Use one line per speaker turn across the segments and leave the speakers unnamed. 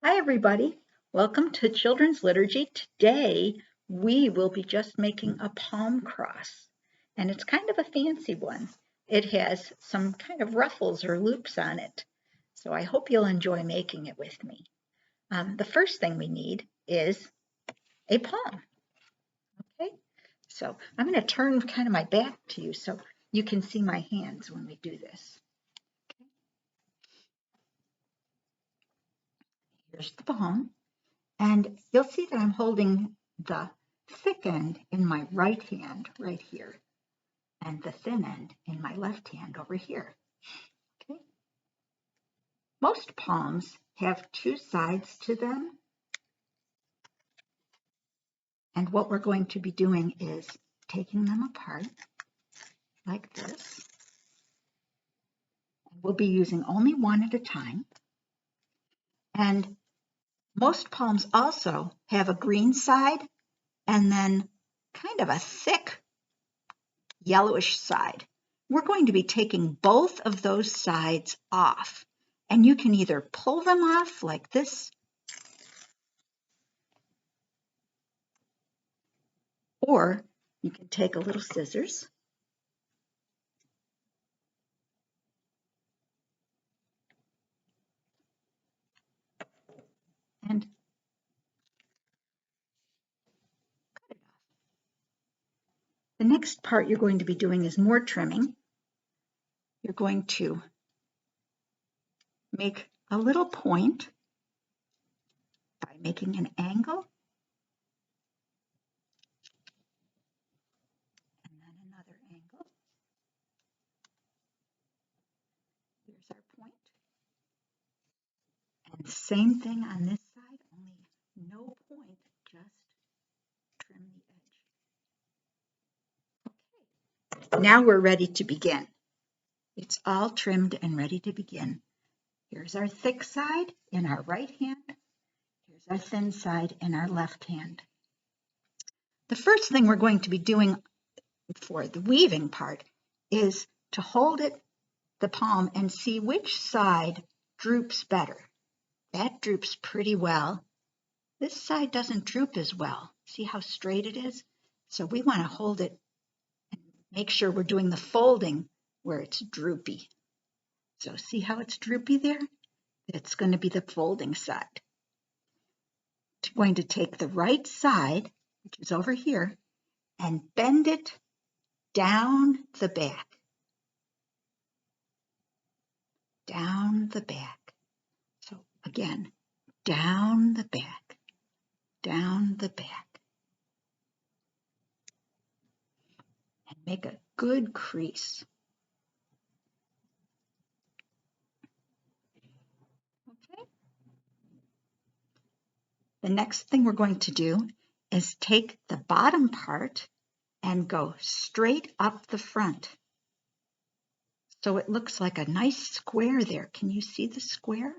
Hi, everybody. Welcome to Children's Liturgy. Today, we will be just making a palm cross, and it's kind of a fancy one. It has some kind of ruffles or loops on it, so I hope you'll enjoy making it with me. The first thing we need is a palm, okay? So I'm going to turn kind of my back to you so you can see my hands when we do this. Here's the palm. And you'll see that I'm holding the thick end in my right hand right here and the thin end in my left hand over here. Okay. Most palms have two sides to them. And what we're going to be doing is taking them apart like this. We'll be using only one at a time. And most palms also have a green side and then kind of a thick yellowish side. We're going to be taking both of those sides off, and you can either pull them off like this, or you can take a little scissors and cut it off. The next part you're going to be doing is more trimming. You're going to make a little point by making an angle and then another angle. Here's our point. And same thing on this side, only no point, just trim the edge. Okay, now we're ready to begin. It's all trimmed and ready to begin. Here's our thick side in our right hand. Here's our thin side in our left hand. The first thing we're going to be doing for the weaving part is to hold it, the palm, and see which side droops better. That droops pretty well. This side doesn't droop as well. See how straight it is? So we want to hold it and make sure we're doing the folding where it's droopy. So see how it's droopy there? It's going to be the folding side. I'm going to take the right side, which is over here, and bend it down the back. Down the back. So again, down the back, down the back. And make a good crease. Okay. The next thing we're going to do is take the bottom part and go straight up the front. So it looks like a nice square there. Can you see the square?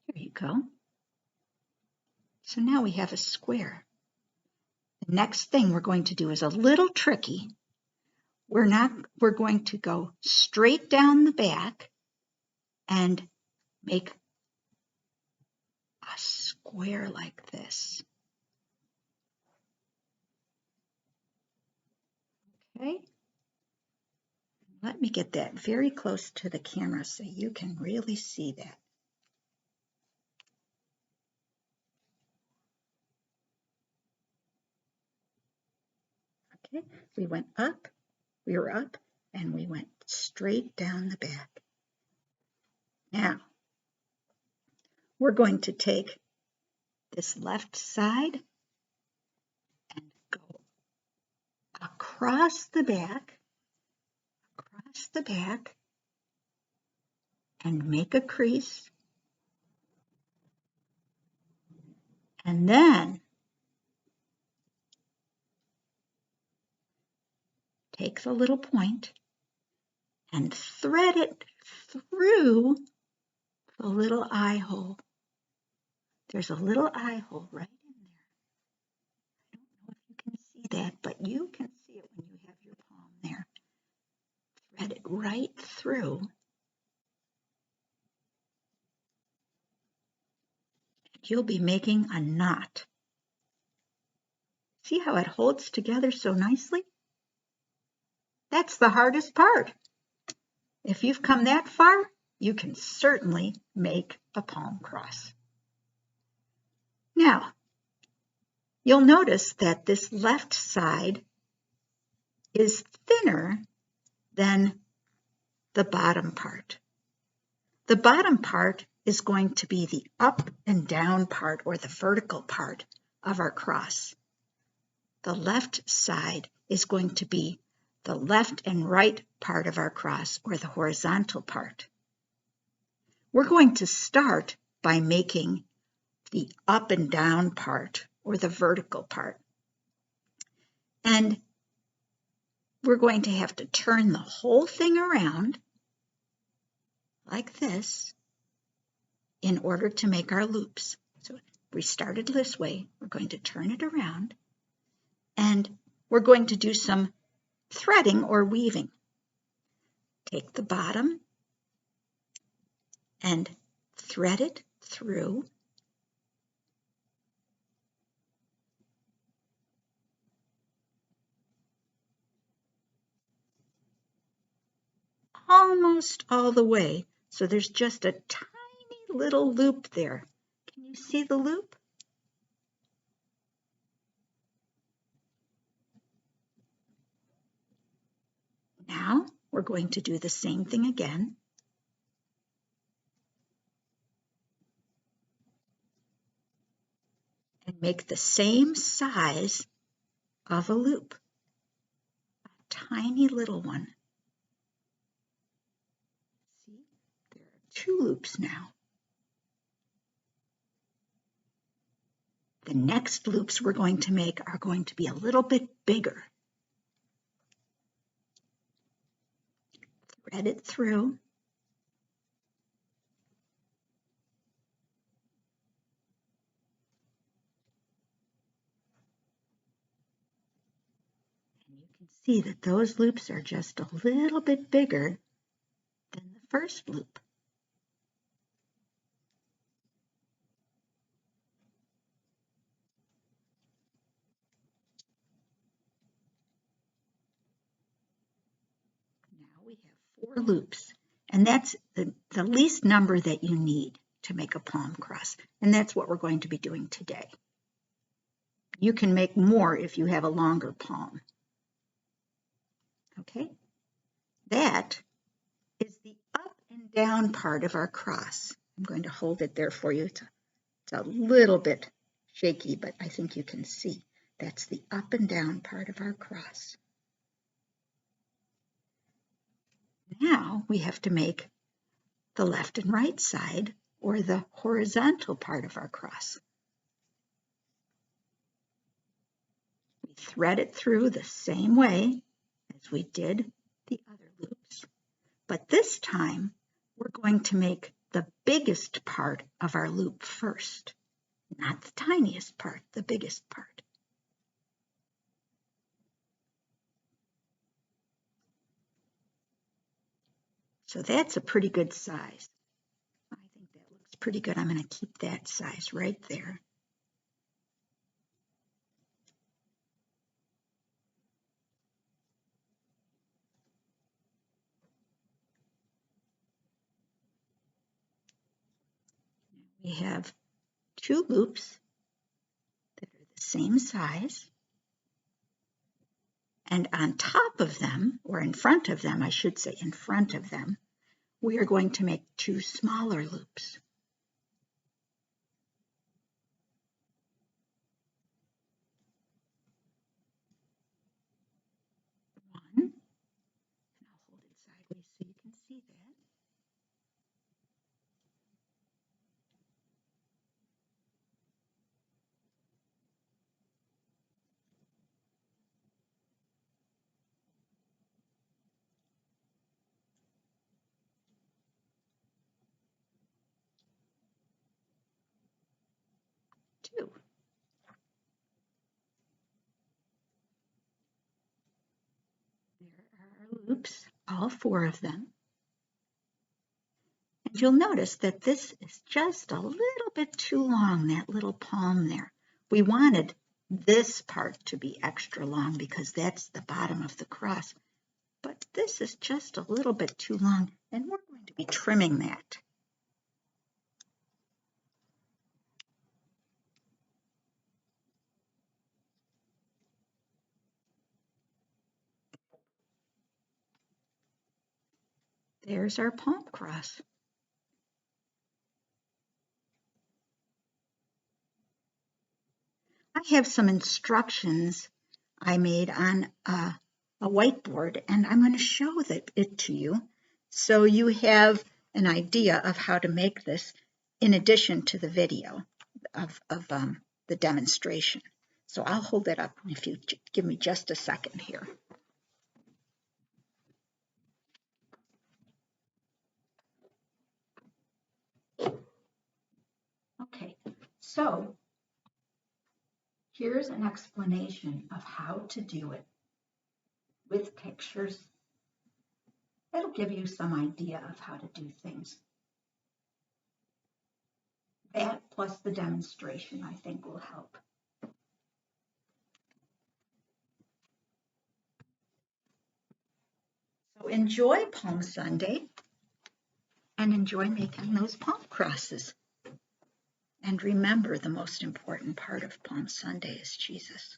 There you go. So now we have a square. The next thing we're going to do is a little tricky. We're going to go straight down the back and make a square like this. Okay? Let me get that very close to the camera so you can really see that. Okay, we went up, we were up, and we went straight down the back. Now, we're going to take this left side and go across the back, and make a crease. And then take the little point and thread it through the little eye hole. There's a little eye hole right in there. I don't know if you can see that, but you can see it right through. You'll be making a knot. See how it holds together so nicely? That's the hardest part. If you've come that far, you can certainly make a palm cross. Now, you'll notice that this left side is thinner than the bottom part. The bottom part is going to be the up and down part, or the vertical part of our cross. The left side is going to be the left and right part of our cross, or the horizontal part. We're going to start by making the up and down part, or the vertical part. And we're going to have to turn the whole thing around like this in order to make our loops. So we started this way, we're going to turn it around, and we're going to do some threading or weaving. Take the bottom and thread it through. Almost all the way. So there's just a tiny little loop there. Can you see the loop? Now we're going to do the same thing again. And make the same size of a loop. A tiny little one. See, there are 2 loops now. The next loops we're going to make are going to be a little bit bigger. Thread it through. And you can see that those loops are just a little bit bigger than the first loop. Now we have 4 loops, and that's the least number that you need to make a palm cross, and that's what we're going to be doing today. You can make more if you have a longer palm. Okay, that is the up and down part of our cross. I'm going to hold it there for you. It's a little bit shaky, but I think you can see. That's the up and down part of our cross. Now we have to make the left and right side, or the horizontal part of our cross. We thread it through the same way as we did the other loops, but this time we're going to make the biggest part of our loop first, not the tiniest part, the biggest part. So that's a pretty good size. I think that looks pretty good. I'm going to keep that size right there. We have 2 loops that are the same size. And on top of them, or in front of them, I should say in front of them, we are going to make 2 smaller loops. One, and I'll hold it sideways so you can see that. Two. There are our loops. all 4 of them. And you'll notice that this is just a little bit too long, that little palm there. We wanted this part to be extra long because that's the bottom of the cross. But this is just a little bit too long, and we're going to be trimming that. There's our palm cross. I have some instructions I made on a whiteboard, and I'm going to show it to you so you have an idea of how to make this in addition to the video of the demonstration. So I'll hold it up if you give me just a second here. Okay, so here's an explanation of how to do it with pictures. It'll give you some idea of how to do things. That plus the demonstration, I think, will help. So enjoy Palm Sunday and enjoy making those palm crosses. And remember, the most important part of Palm Sunday is Jesus.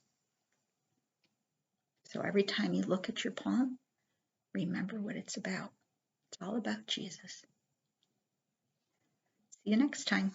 So every time you look at your palm, remember what it's about. It's all about Jesus. See you next time.